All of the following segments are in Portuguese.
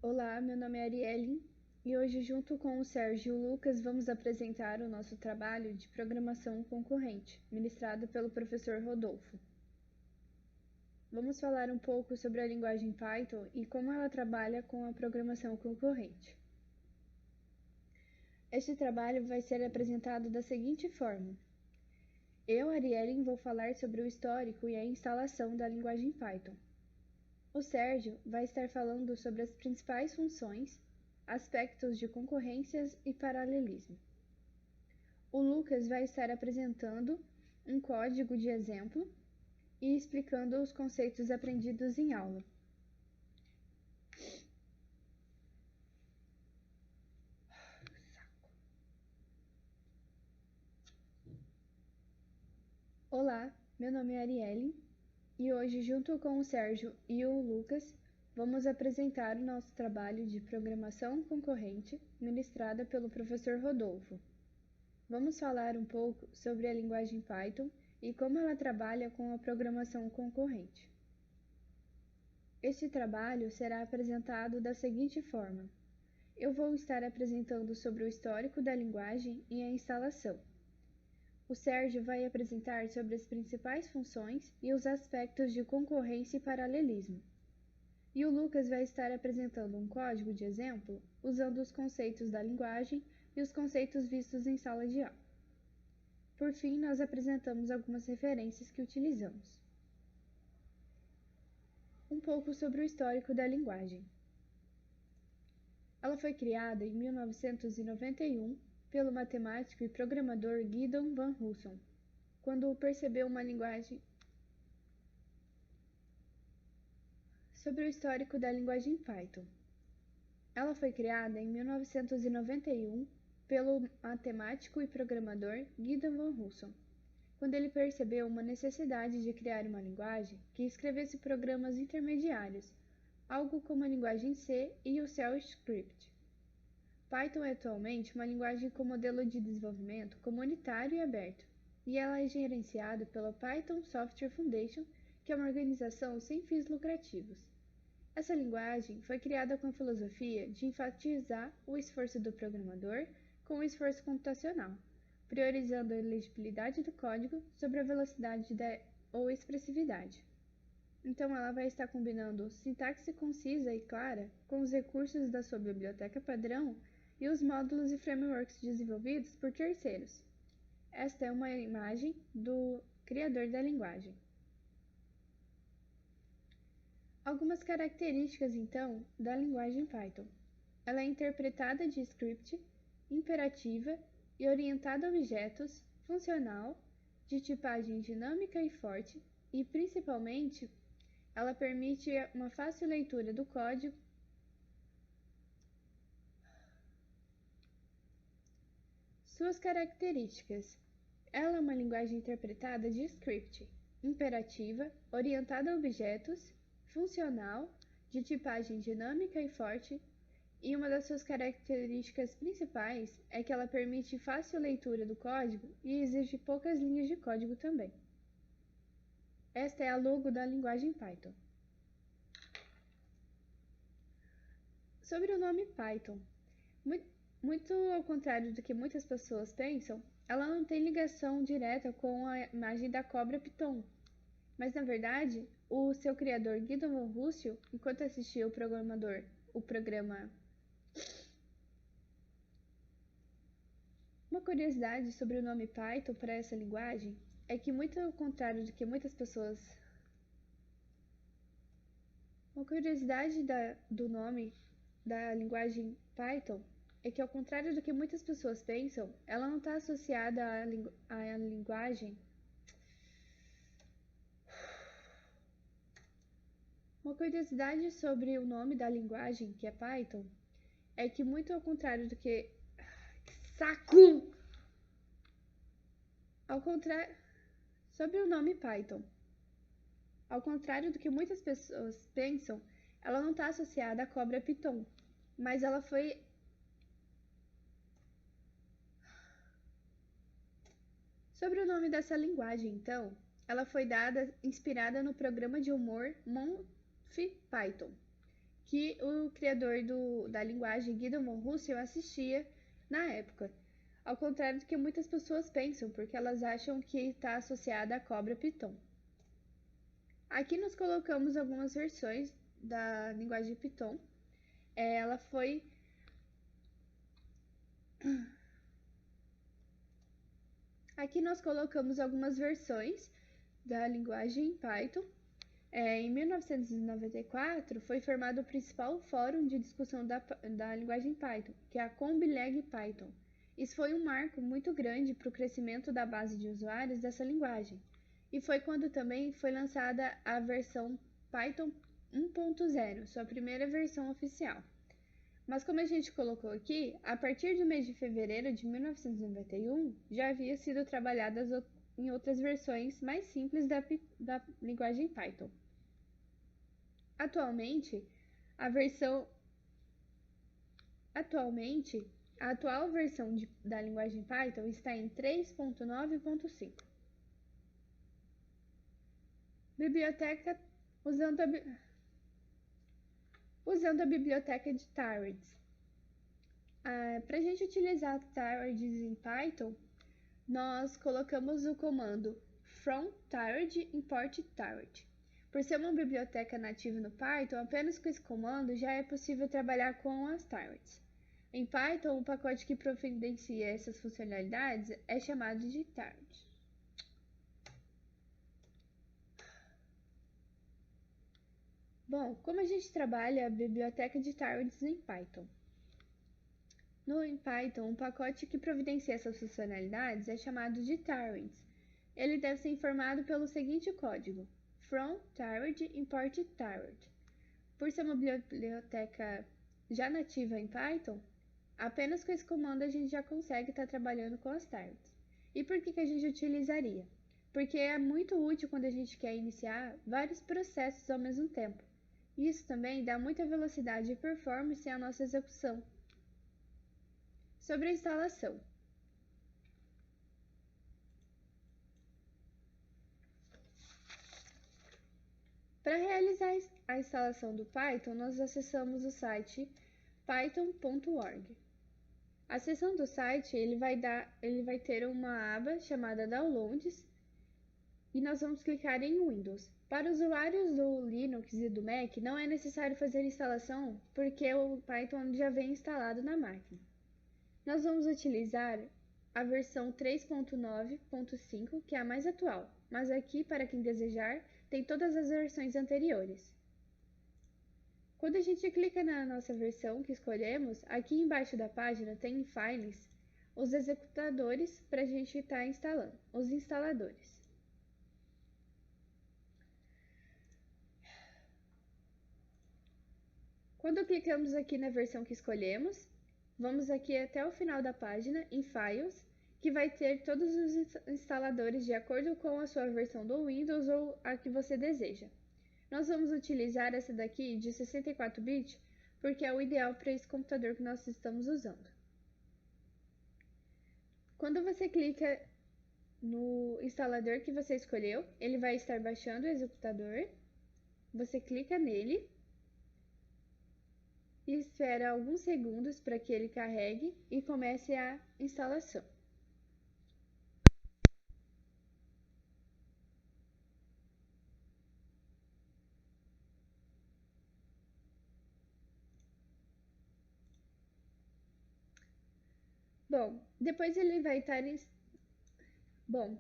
Olá, meu nome é Arielle e hoje, junto com o Sérgio e o Lucas, vamos apresentar o nosso trabalho de programação concorrente, ministrado pelo professor Rodolfo. Vamos falar um pouco sobre a linguagem Python e como ela trabalha com a programação concorrente. Este trabalho vai ser apresentado da seguinte forma. Eu, Arielle, vou falar sobre o histórico e a instalação da linguagem Python. O Sérgio vai estar falando sobre as principais funções, aspectos de concorrências e paralelismo. O Lucas vai estar apresentando um código de exemplo e explicando os conceitos aprendidos em aula. Olá, meu nome é Arielle e hoje, junto com o Sérgio e o Lucas, vamos apresentar o nosso trabalho de programação concorrente ministrada pelo professor Rodolfo. Vamos falar um pouco sobre a linguagem Python e como ela trabalha com a programação concorrente. Este trabalho será apresentado da seguinte forma. Eu vou estar apresentando sobre o histórico da linguagem e a instalação. O Sérgio vai apresentar sobre as principais funções e os aspectos de concorrência e paralelismo. E o Lucas vai estar apresentando um código de exemplo usando os conceitos da linguagem e os conceitos vistos em sala de aula. Por fim, nós apresentamos algumas referências que utilizamos. Um pouco sobre o histórico da linguagem. Ela foi criada em 1991 pelo matemático e programador Gideon Van Husson, quando percebeu uma linguagem. Sobre o histórico da linguagem Python. Ela foi criada em 1991 pelo matemático e programador Gideon Van Husson, quando ele percebeu uma necessidade de criar uma linguagem que escrevesse programas intermediários, algo como a linguagem C e o Shell Script. Python é atualmente uma linguagem com modelo de desenvolvimento comunitário e aberto, e ela é gerenciada pela Python Software Foundation, que é uma organização sem fins lucrativos. Essa linguagem foi criada com a filosofia de enfatizar o esforço do programador com o esforço computacional, priorizando a legibilidade do código sobre a velocidade ou expressividade. Então, ela vai estar combinando sintaxe concisa e clara com os recursos da sua biblioteca padrão e os módulos e frameworks desenvolvidos por terceiros. Esta é uma imagem do criador da linguagem. Algumas características, então, da linguagem Python. Ela é interpretada de script, imperativa e orientada a objetos, funcional, de tipagem dinâmica e forte, e, principalmente, ela permite uma fácil leitura do código. Suas características. Ela é uma linguagem interpretada de script, imperativa, orientada a objetos, funcional, de tipagem dinâmica e forte, e uma das suas características principais é que ela permite fácil leitura do código e exige poucas linhas de código também. Esta é a logo da linguagem Python. Sobre o nome Python. Muito ao contrário do que muitas pessoas pensam, ela não tem ligação direta com a imagem da cobra Python. Mas, na verdade, o seu criador Gideon Van Husson, enquanto assistia o programa. Uma curiosidade sobre o nome Python para essa linguagem é que, muito ao contrário do que muitas pessoas. Uma curiosidade do nome da linguagem Python é que, ao contrário do que muitas pessoas pensam, ela não está associada à linguagem. Uma curiosidade sobre o nome da linguagem, que é Python, é que, muito ao contrário do que. Que saco! Sobre o nome Python. Ao contrário do que muitas pessoas pensam, ela não está associada à cobra Python, mas ela foi. Sobre o nome dessa linguagem, então, ela foi inspirada no programa de humor Monty Python, que o criador da linguagem, Gideon von Hussel, assistia na época. Ao contrário do que muitas pessoas pensam, porque elas acham que está associada à cobra Python. Aqui nós colocamos algumas versões da linguagem Python. Ela foi Aqui nós colocamos algumas versões da linguagem Python. Em 1994, foi formado o principal fórum de discussão da linguagem Python, que é a Combileg Python. Isso foi um marco muito grande para o crescimento da base de usuários dessa linguagem. E foi quando também foi lançada a versão Python 1.0, sua primeira versão oficial. Mas como a gente colocou aqui, a partir do mês de fevereiro de 1991, já havia sido trabalhadas em outras versões mais simples da linguagem Python. Atualmente, a atual versão da linguagem Python está em 3.9.5. Biblioteca usando a biblioteca de Tired. Para a gente utilizar Tired em Python, nós colocamos o comando from Tired import Tired. Por ser uma biblioteca nativa no Python, apenas com esse comando já é possível trabalhar com as Tireds. Em Python, o pacote que providencia essas funcionalidades é chamado de Tired. Bom, como a gente trabalha a biblioteca de Tireds em Python? Em Python, o pacote que providencia essas funcionalidades é chamado de Tireds. Ele deve ser informado pelo seguinte código: from tired import tired. Por ser uma biblioteca já nativa em Python, apenas com esse comando a gente já consegue estar trabalhando com as tireds. E por que a gente utilizaria? Porque é muito útil quando a gente quer iniciar vários processos ao mesmo tempo. Isso também dá muita velocidade e performance à nossa execução. Sobre a instalação. Para realizar a instalação do Python, nós acessamos o site python.org. Acessando o site, ele vai ter uma aba chamada Downloads e nós vamos clicar em Windows. Para usuários do Linux e do Mac, não é necessário fazer instalação porque o Python já vem instalado na máquina. Nós vamos utilizar a versão 3.9.5, que é a mais atual, mas aqui, para quem desejar, tem todas as versões anteriores. Quando a gente clica na nossa versão que escolhemos, aqui embaixo da página tem em Files os executadores para a gente estar instalando, os instaladores. Quando clicamos aqui na versão que escolhemos, vamos aqui até o final da página, em Files, que vai ter todos os instaladores de acordo com a sua versão do Windows ou a que você deseja. Nós vamos utilizar essa daqui de 64 bits porque é o ideal para esse computador que nós estamos usando. Quando você clica no instalador que você escolheu, ele vai estar baixando o executador. Você clica nele e espera alguns segundos para que ele carregue e comece a instalação.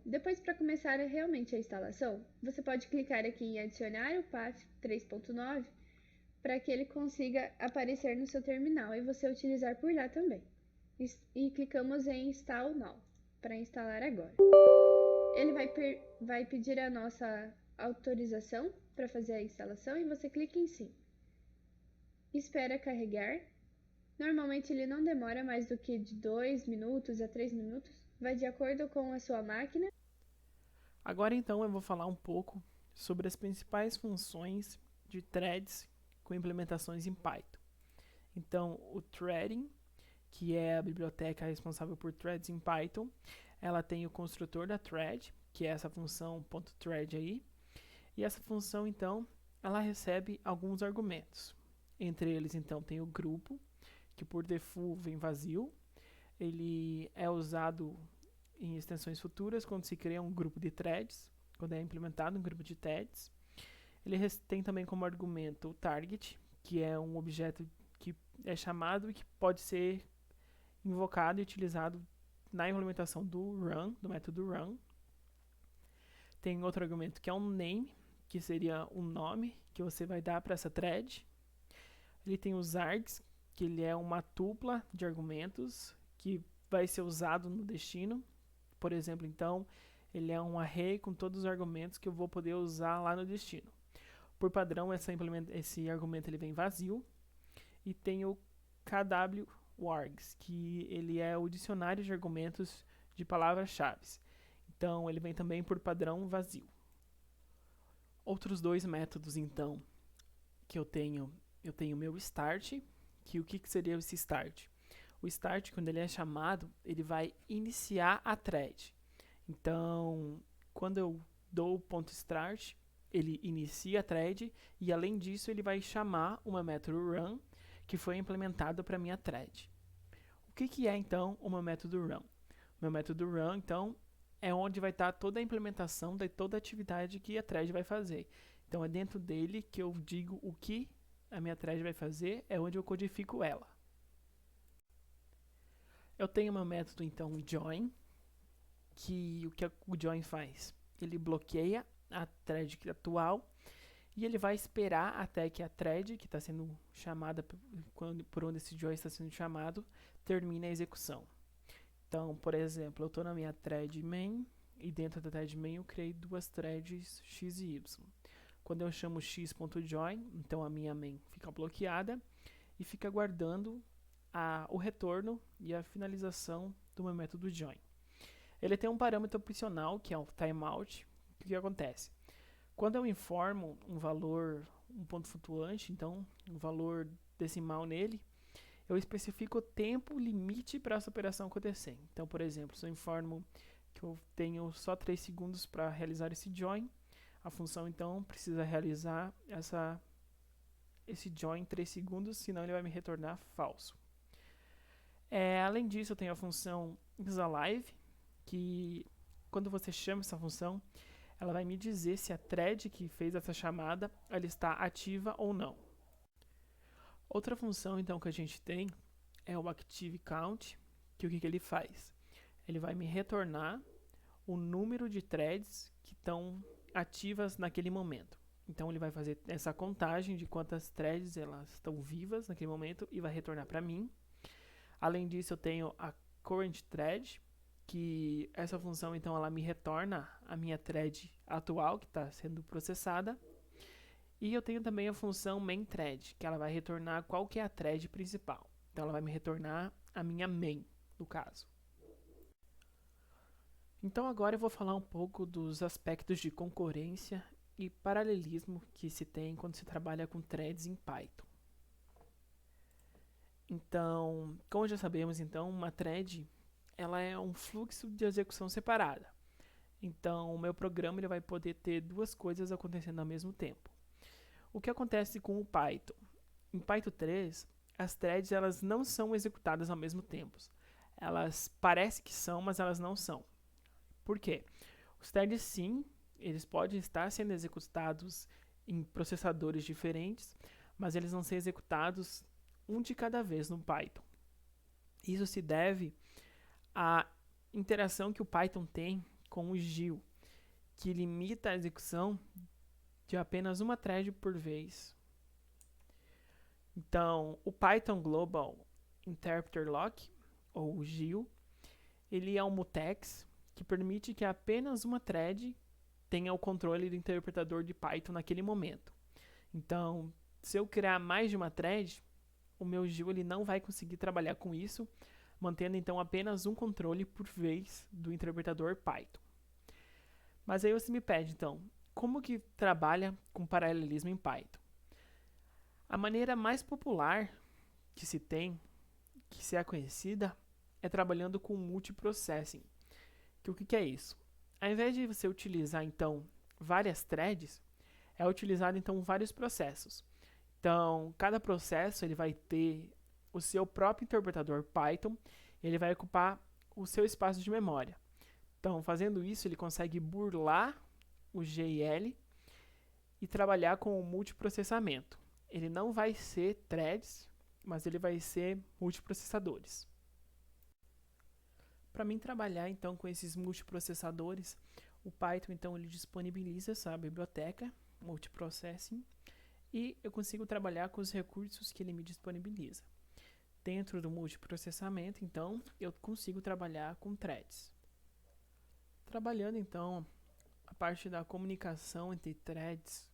Depois para começar realmente a instalação, você pode clicar aqui em adicionar o path 3.9 para que ele consiga aparecer no seu terminal e você utilizar por lá também. E clicamos em Install Now para instalar agora. Ele vai pedir a nossa autorização para fazer a instalação e você clica em Sim. Espera carregar. Normalmente ele não demora mais do que de 2 minutos a 3 minutos, vai de acordo com a sua máquina. Agora então eu vou falar um pouco sobre as principais funções de threads com implementações em Python. Então, o threading, que é a biblioteca responsável por threads em Python, ela tem o construtor da thread, que é essa função .thread aí, e essa função então, ela recebe alguns argumentos. Entre eles, então, tem o grupo, que por default vem vazio. Ele é usado em extensões futuras quando se cria um grupo de threads, quando é implementado um grupo de threads. Ele tem também como argumento o target, que é um objeto que é chamado e que pode ser invocado e utilizado na implementação do run, do método run. Tem outro argumento que é um name, que seria um nome que você vai dar para essa thread. Ele tem os args, que ele é uma tupla de argumentos que vai ser usado no destino. Por exemplo, então, ele é um array com todos os argumentos que eu vou poder usar lá no destino. Por padrão, esse argumento ele vem vazio. E tem o KW-wargs, que ele é o dicionário de argumentos de palavras-chave. Então, ele vem também por padrão vazio. Outros dois métodos, então, que eu tenho o meu start, que o que seria esse start? O start, quando ele é chamado, ele vai iniciar a thread. Então, quando eu dou o ponto start, ele inicia a thread e, além disso, ele vai chamar uma método run, que foi implementado para minha thread. O que é, então, o meu método run? O meu método run, então, é onde vai estar toda a implementação de toda a atividade que a thread vai fazer. Então, é dentro dele que eu digo o que a minha thread vai fazer, é onde eu codifico ela. Eu tenho meu método, então, join, que o que o join faz? Ele bloqueia a thread atual e ele vai esperar até que a thread que está sendo chamada, por onde esse join está sendo chamado, termine a execução. Então, por exemplo, eu estou na minha thread main e dentro da thread main eu criei duas threads x e y. Quando eu chamo x.join, então a minha main fica bloqueada e fica aguardando o retorno e a finalização do meu método join. Ele tem um parâmetro opcional, que é o timeout. O que acontece? Quando eu informo um valor, um ponto flutuante, então um valor decimal nele, eu especifico o tempo limite para essa operação acontecer. Então, por exemplo, se eu informo que eu tenho só 3 segundos para realizar esse join, a função então precisa realizar esse join em 3 segundos, senão ele vai me retornar falso. Além disso, eu tenho a função isAlive, que quando você chama essa função, ela vai me dizer se a thread que fez essa chamada ela está ativa ou não. Outra função então que a gente tem é o ActiveCount, que o que ele faz? Ele vai me retornar o número de threads que estão ativas naquele momento. Então ele vai fazer essa contagem de quantas threads elas estão vivas naquele momento e vai retornar para mim. Além disso, eu tenho a current thread, que essa função então ela me retorna a minha thread atual que está sendo processada. E eu tenho também a função main thread, que ela vai retornar qual que é a thread principal. Então ela vai me retornar a minha main, no caso. Então agora eu vou falar um pouco dos aspectos de concorrência e paralelismo que se tem quando se trabalha com threads em Python. Então, como já sabemos, então, uma thread ela é um fluxo de execução separada. Então, o meu programa ele vai poder ter duas coisas acontecendo ao mesmo tempo. O que acontece com o Python? Em Python 3, as threads elas não são executadas ao mesmo tempo. Elas parecem que são, mas elas não são. Por quê? Os threads, sim, eles podem estar sendo executados em processadores diferentes, mas eles vão ser executados um de cada vez no Python. Isso se deve à interação que o Python tem com o GIL, que limita a execução de apenas uma thread por vez. Então, o Python Global Interpreter Lock, ou GIL, ele é um mutex que permite que apenas uma thread tenha o controle do interpretador de Python naquele momento. Então, se eu criar mais de uma thread, o meu GIL ele não vai conseguir trabalhar com isso, mantendo então apenas um controle por vez do interpretador Python. Mas aí você me pede, então, como que trabalha com paralelismo em Python? A maneira mais popular que se tem, que se é conhecida, é trabalhando com multiprocessing. O que é isso? Ao invés de você utilizar, então, várias threads, é utilizado, então, vários processos. Então, cada processo ele vai ter o seu próprio interpretador Python, e ele vai ocupar o seu espaço de memória. Então, fazendo isso, ele consegue burlar o GIL e trabalhar com o multiprocessamento. Ele não vai ser threads, mas ele vai ser multiprocessadores. Para mim trabalhar então com esses multiprocessadores, o Python então ele disponibiliza essa biblioteca multiprocessing e eu consigo trabalhar com os recursos que ele me disponibiliza. Dentro do multiprocessamento, então, eu consigo trabalhar com threads. Trabalhando então a parte da comunicação entre threads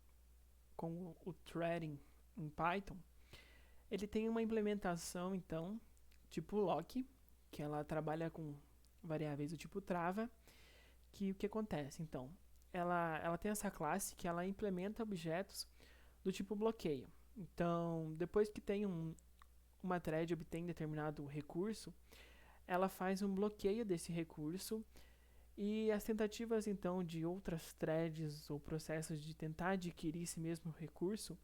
com o threading em Python, ele tem uma implementação então tipo lock, que ela trabalha com variáveis do tipo trava, que o que acontece então? Ela tem essa classe que ela implementa objetos do tipo bloqueio. Então, depois que tem uma thread obtém determinado recurso, ela faz um bloqueio desse recurso e as tentativas então de outras threads ou processos de tentar adquirir esse mesmo recurso,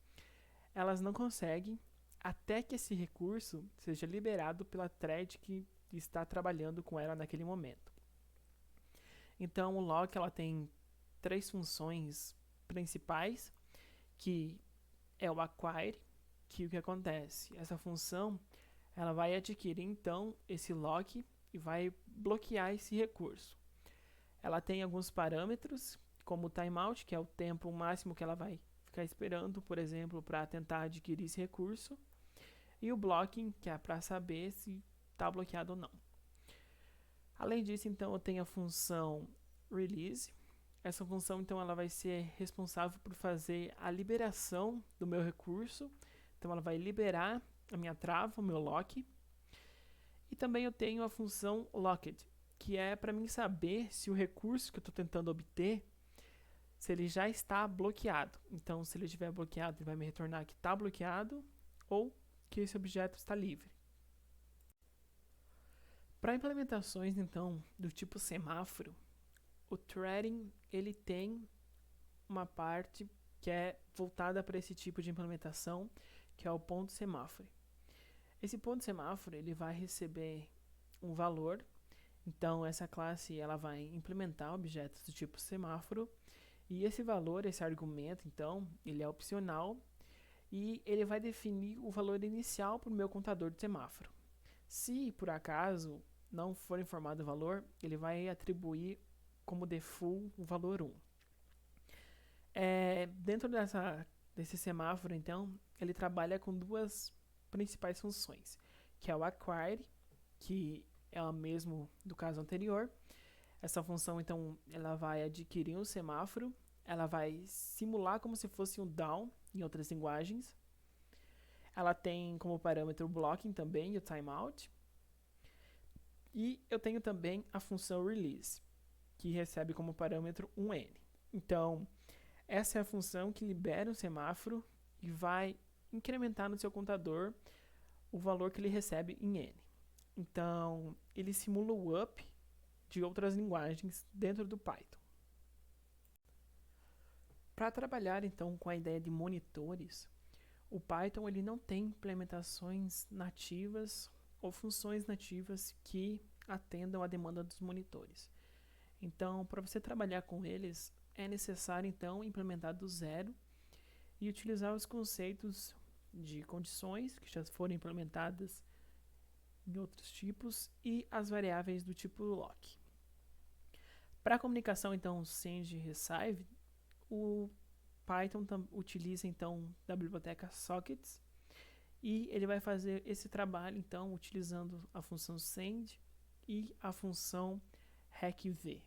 elas não conseguem até que esse recurso seja liberado pela thread que está trabalhando com ela naquele momento. Então, o lock ela tem 3 funções principais, que é o acquire, que o que acontece? Essa função ela vai adquirir então esse lock e vai bloquear esse recurso. Ela tem alguns parâmetros, como o timeout, que é o tempo máximo que ela vai ficar esperando, por exemplo, para tentar adquirir esse recurso, e o blocking, que é para saber se está bloqueado ou não. Além disso, então, eu tenho a função release. Essa função, então, ela vai ser responsável por fazer a liberação do meu recurso. Então, ela vai liberar a minha trava, o meu lock. E também eu tenho a função locked, que é para mim saber se o recurso que eu estou tentando obter, se ele já está bloqueado. Então, se ele estiver bloqueado, ele vai me retornar que está bloqueado ou que esse objeto está livre. Para implementações, então, do tipo semáforo, o threading ele tem uma parte que é voltada para esse tipo de implementação, que é o ponto semáforo. Esse ponto semáforo ele vai receber um valor, então essa classe ela vai implementar objetos do tipo semáforo, e esse valor, esse argumento, então, ele é opcional e ele vai definir o valor inicial para o meu contador de semáforo. Se por acaso não for informado o valor, ele vai atribuir como default o valor 1. Dentro desse semáforo, então, ele trabalha com 2 principais funções, que é o acquire, que é o mesmo do caso anterior. Essa função, então, ela vai adquirir um semáforo, ela vai simular como se fosse um down, em outras linguagens. Ela tem como parâmetro o blocking também e o timeout. E eu tenho também a função release, que recebe como parâmetro um n. Então, essa é a função que libera o semáforo e vai incrementar no seu contador o valor que ele recebe em n. Então, ele simula o up de outras linguagens dentro do Python. Para trabalhar então com a ideia de monitores, o Python ele não tem implementações nativas ou funções nativas que atendam à demanda dos monitores. Então, para você trabalhar com eles, é necessário então implementar do zero e utilizar os conceitos de condições que já foram implementadas em outros tipos e as variáveis do tipo lock. Para a comunicação então send e receive, o Python utiliza então da biblioteca sockets e ele vai fazer esse trabalho então utilizando a função send e a função recv.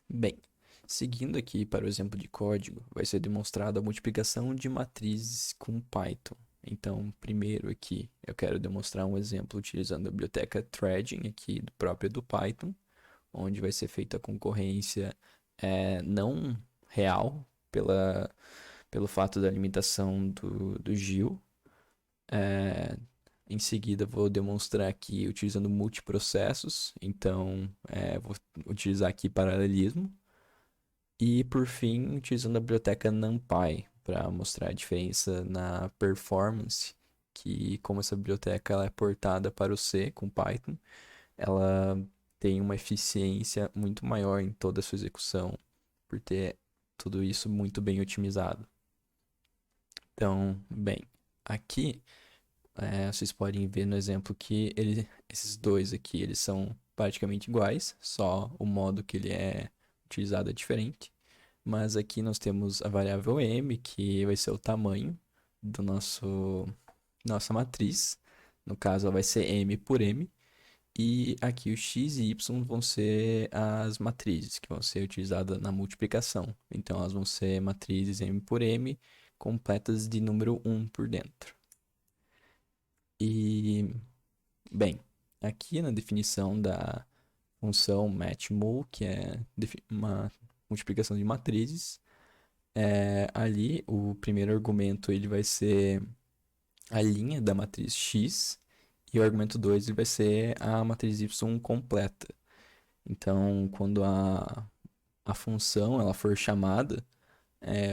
Bem, seguindo aqui para o exemplo de código, vai ser demonstrada a multiplicação de matrizes com Python. Então, primeiro aqui, eu quero demonstrar um exemplo utilizando a biblioteca threading aqui própria do Python, onde vai ser feita a concorrência não real pelo fato da limitação do GIL. Em seguida, vou demonstrar aqui utilizando multiprocessos, então vou utilizar aqui paralelismo. E, por fim, utilizando a biblioteca NumPy, para mostrar a diferença na performance, que como essa biblioteca ela é portada para o C com Python, ela tem uma eficiência muito maior em toda a sua execução, por ter tudo isso muito bem otimizado. Então, bem, aqui vocês podem ver no exemplo que esses dois aqui eles são praticamente iguais, só o modo que ele é utilizado é diferente. Mas aqui nós temos a variável m, que vai ser o tamanho do nossa matriz. No caso, ela vai ser m por m. E aqui o x e y vão ser as matrizes que vão ser utilizadas na multiplicação. Então, elas vão ser matrizes m por m completas de número 1 por dentro. E, bem, aqui na definição da função matmul, que é uma multiplicação de matrizes, ali o primeiro argumento ele vai ser a linha da matriz X e o argumento 2 ele vai ser a matriz Y completa. Então, quando a função ela for chamada,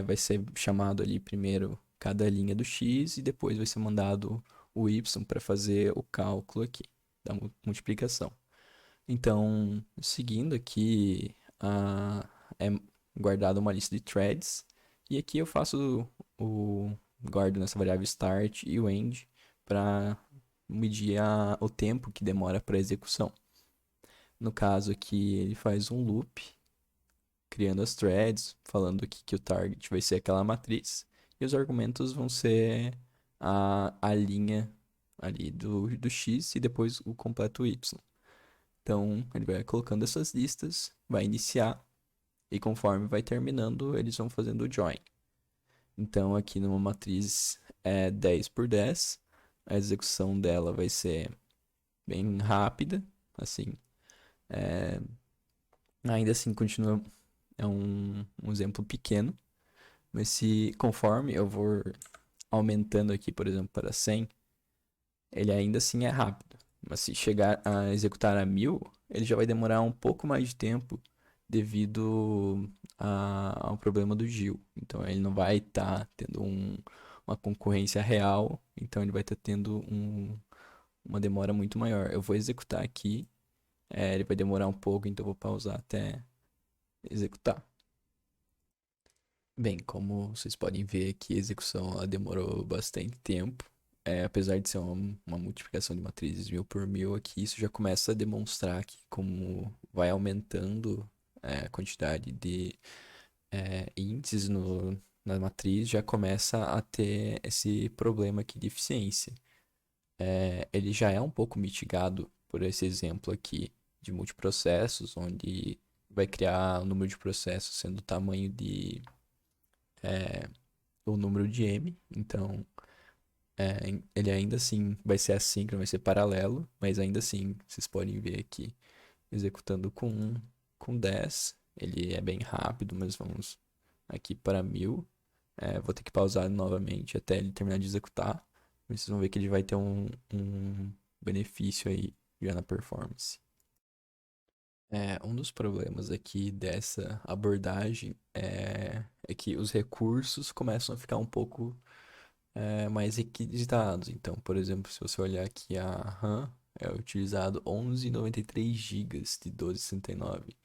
vai ser chamado ali primeiro cada linha do X e depois vai ser mandado o Y para fazer o cálculo aqui da multiplicação. Então, seguindo aqui, é guardada uma lista de threads. E aqui eu faço guardo nessa variável start e o end para medir o tempo que demora para execução. No caso aqui, ele faz um loop, criando as threads, falando aqui que o target vai ser aquela matriz. E os argumentos vão ser a linha ali do x e depois o completo y. Então, ele vai colocando essas listas, vai iniciar, e conforme vai terminando, eles vão fazendo o join. Então, aqui numa matriz 10 por 10, a execução dela vai ser bem rápida, assim. Ainda assim, continua, é um exemplo pequeno, mas se conforme eu vou aumentando aqui, por exemplo, para 100, ele ainda assim é rápido. Mas se chegar a executar a 1000, ele já vai demorar um pouco mais de tempo devido ao problema do Gil. Então ele não vai estar tendo uma concorrência real, então ele vai estar tendo uma demora muito maior. Eu vou executar aqui, ele vai demorar um pouco, então eu vou pausar até executar. Bem, como vocês podem ver aqui, a execução ela demorou bastante tempo. Apesar de ser uma multiplicação de matrizes 1000 por 1000 aqui, isso já começa a demonstrar que como vai aumentando a quantidade de índices na matriz, já começa a ter esse problema aqui de eficiência. Ele já é um pouco mitigado por esse exemplo aqui de multiprocessos, onde vai criar o número de processos sendo o tamanho de o número de m. Então, ele ainda assim vai ser assíncrono, vai ser paralelo, mas ainda assim, vocês podem ver aqui, executando com 10, ele é bem rápido, mas vamos aqui para 1000. Vou ter que pausar novamente até ele terminar de executar. Vocês vão ver que ele vai ter um benefício aí já na performance. Um dos problemas aqui dessa abordagem é que os recursos começam a ficar um pouco mais requisitados. Então, por exemplo, se você olhar aqui a RAM, é utilizado 11,93 GB de 1269.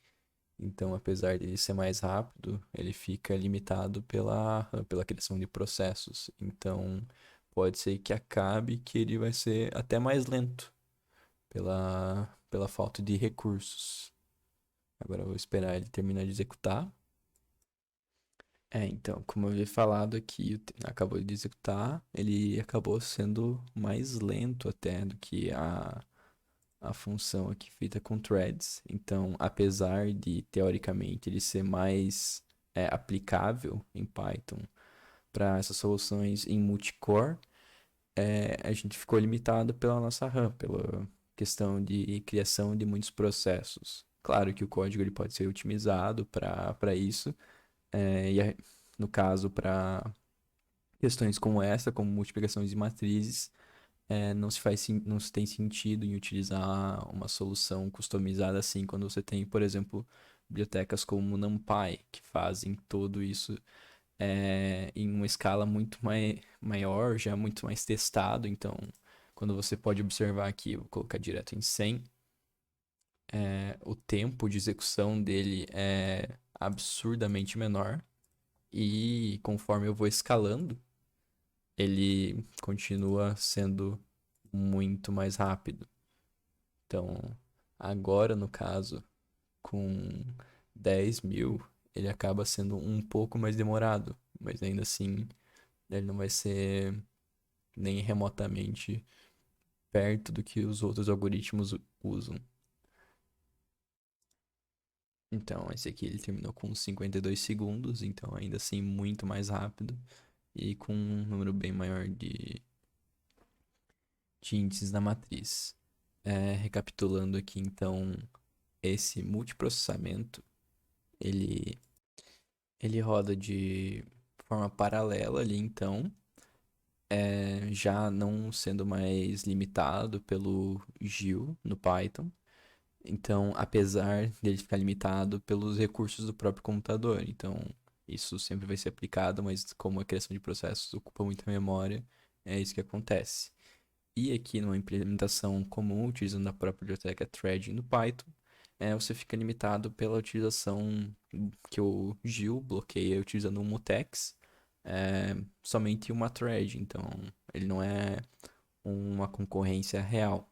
Então, apesar de ele ser mais rápido, ele fica limitado pela criação de processos. Então, pode ser que acabe que ele vai ser até mais lento pela falta de recursos. Agora eu vou esperar ele terminar de executar. Então, como eu havia falado aqui, acabou de executar, ele acabou sendo mais lento até do que a função aqui feita com threads. Então, apesar de, teoricamente, ele ser mais aplicável em Python para essas soluções em multicore, a gente ficou limitado pela nossa RAM, pela questão de criação de muitos processos. Claro que o código ele pode ser otimizado para isso, no caso, para questões como essa, como multiplicações de matrizes, não se tem sentido em utilizar uma solução customizada assim quando você tem, por exemplo, bibliotecas como NumPy, que fazem tudo isso em uma escala muito maior, já muito mais testado. Então, quando você pode observar aqui, eu vou colocar direto em 100, o tempo de execução dele é absurdamente menor. E conforme eu vou escalando, ele continua sendo muito mais rápido. Então, agora no caso, com 10.000, ele acaba sendo um pouco mais demorado, mas ainda assim, ele não vai ser nem remotamente perto do que os outros algoritmos usam. Então, esse aqui ele terminou com 52 segundos, então ainda assim muito mais rápido e com um número bem maior de índices na matriz. Recapitulando aqui, então, esse multiprocessamento, ele, ele roda de forma paralela ali, então, já não sendo mais limitado pelo GIL no Python. Então, apesar dele ficar limitado pelos recursos do próprio computador. Então, isso sempre vai ser aplicado, mas como a criação de processos ocupa muita memória, é isso que acontece. E aqui numa implementação comum, utilizando a própria biblioteca Threading no Python, você fica limitado pela utilização que o GIL bloqueia utilizando um mutex, somente uma thread. Então, ele não é uma concorrência real.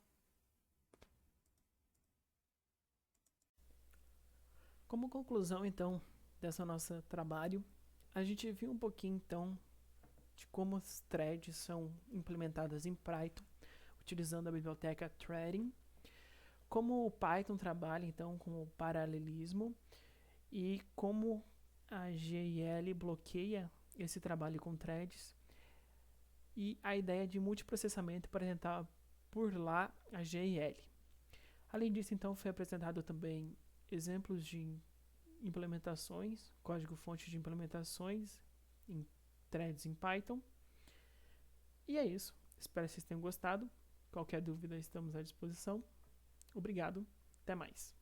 Como conclusão, então, dessa nossa trabalho, a gente viu um pouquinho, então, de como as threads são implementadas em Python, utilizando a biblioteca Threading, como o Python trabalha, então, com o paralelismo e como a GIL bloqueia esse trabalho com threads e a ideia de multiprocessamento para tentar burlar a GIL. Além disso, então, foi apresentado também exemplos de implementações, código-fonte de implementações em threads em Python. E é isso. Espero que vocês tenham gostado. Qualquer dúvida, estamos à disposição. Obrigado. Até mais.